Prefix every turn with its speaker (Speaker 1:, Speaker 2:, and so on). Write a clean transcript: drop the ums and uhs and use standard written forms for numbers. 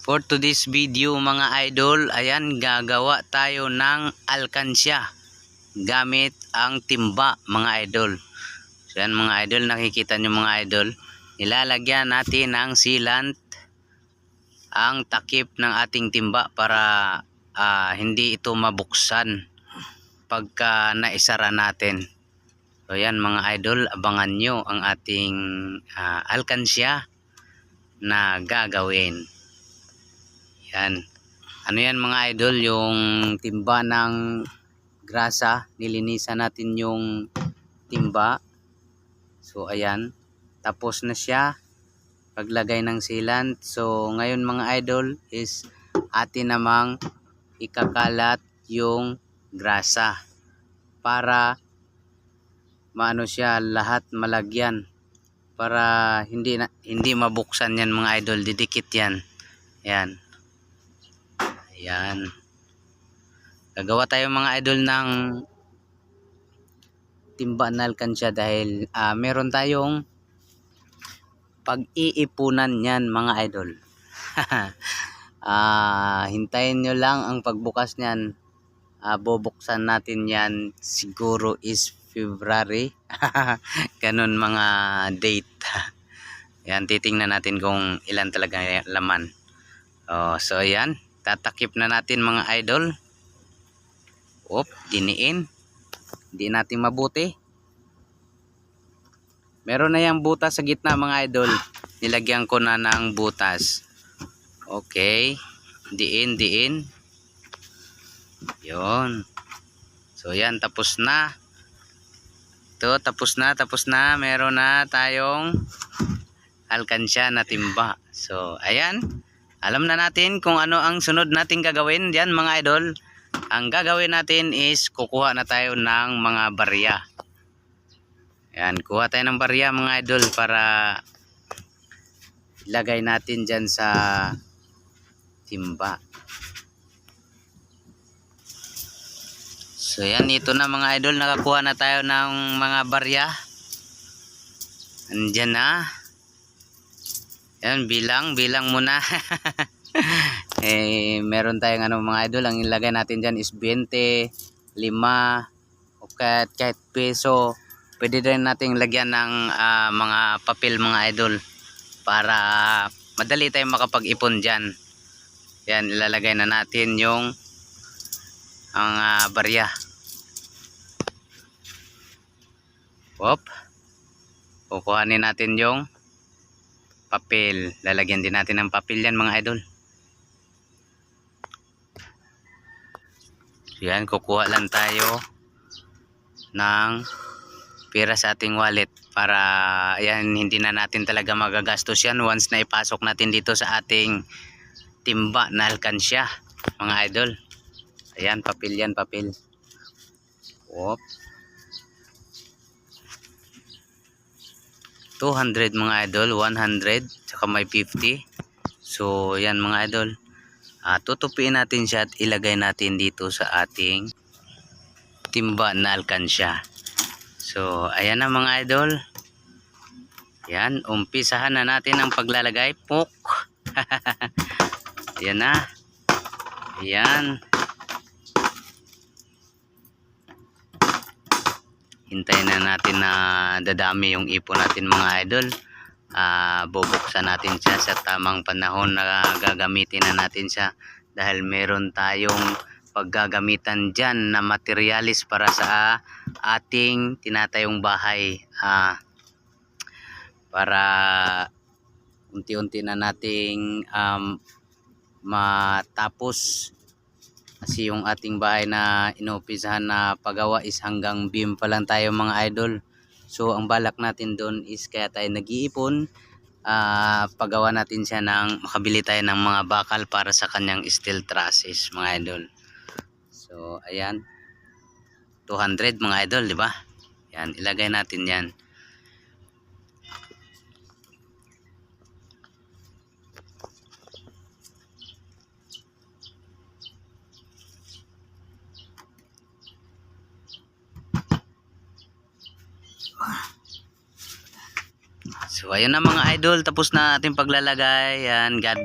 Speaker 1: For today's video mga idol, ayan, gagawa tayo ng alkansya gamit ang timba mga idol. So yan mga idol, nakikita nyo mga idol, ilalagyan natin ng sealant ang takip ng ating timba para hindi ito mabuksan pagka naisara natin. So yan mga idol, abangan nyo ang ating alkansya na gagawin. Yan. Ano yan mga idol, yung timba ng grasa, nilinisan natin yung timba. So ayan, tapos na siya paglagay ng sealant. So ngayon mga idol is atin namang ikakalat yung grasa para maano siya, lahat malagyan, para hindi mabuksan yan mga idol, didikit yan. Yan. Ayan. Gagawa tayo mga idol ng timba na alkansya dahil meron tayong pag-iipunan yan mga idol. Hintayin nyo lang ang pagbukas nyan. Bubuksan natin yan siguro is February. Ganun mga date. Yan, titingnan natin kung ilan talaga laman. So ayan, tatakip na natin mga idol. Diniin. Hindi natin mabuti. Meron na yung butas sa gitna mga idol. Nilagyan ko na ng butas. Okay. Diin. Yun. So yan, tapos na. Ito, tapos na. Meron na tayong alkansya na timba. So ayan. Alam na natin kung ano ang sunod nating gagawin diyan mga idol. Ang gagawin natin is kukuha na tayo ng mga barya. Yan, kuha tayo ng barya mga idol para ilagay natin dyan sa timba. So yan, ito na mga idol, nakakuha na tayo ng mga barya. Andyan na. Yan, bilang muna. Meron tayong mga idol, ang ilagay natin dyan is 20, 5 o kahit peso. Pwede din natin lagyan ng mga papel mga idol para madali tayong makapag-ipon dyan. Yan, ilalagay na natin yung ang barya. Kukuhanin natin yung papel. Lalagyan din natin ng papel yan mga idol. Yan, kukuha lang tayo ng pera sa ating wallet para yan, hindi na natin talaga magagastos yan once na ipasok natin dito sa ating timba na alkansya mga idol. Ayan, papel yan, papel. 200 mga idol, 100, saka may 50. So yan mga idol, tutupiin natin siya at ilagay natin dito sa ating timba na alkansya. So ayan na mga idol. Yan, umpisahan na natin ang paglalagay. Ayan na. Ayan. Hintayin na natin na dadami yung ipon natin mga idol. Bubuksan natin siya sa tamang panahon na gagamitin na natin siya dahil meron tayong paggagamitan dyan na materialis para sa ating tinatayong bahay, para unti-unti na nating matapos. Kasi yung ating bahay na inuumpisahan na pagawa is hanggang beam pa lang tayo mga idol. So ang balak natin doon is kaya tayo nag-iipon, pagawa natin siya ng makabili tayo ng mga bakal para sa kanyang steel trusses mga idol. So ayan, 200 mga idol, di ba? Yan, ilagay natin yan. So ayun na mga idol, tapos na ating paglalagay. Yan, God